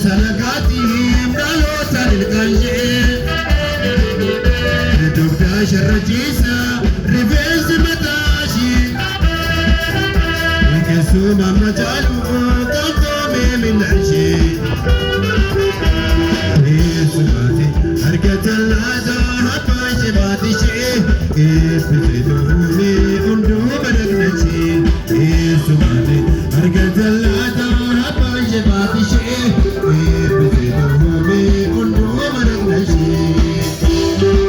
سلقاتهم دالوتا للقلب دوبداش الرجيسة ريفيز متاشي يكسوم مجالو قطومي من عشي سماتي حركة اللازة هباش باتشي كيف تدومي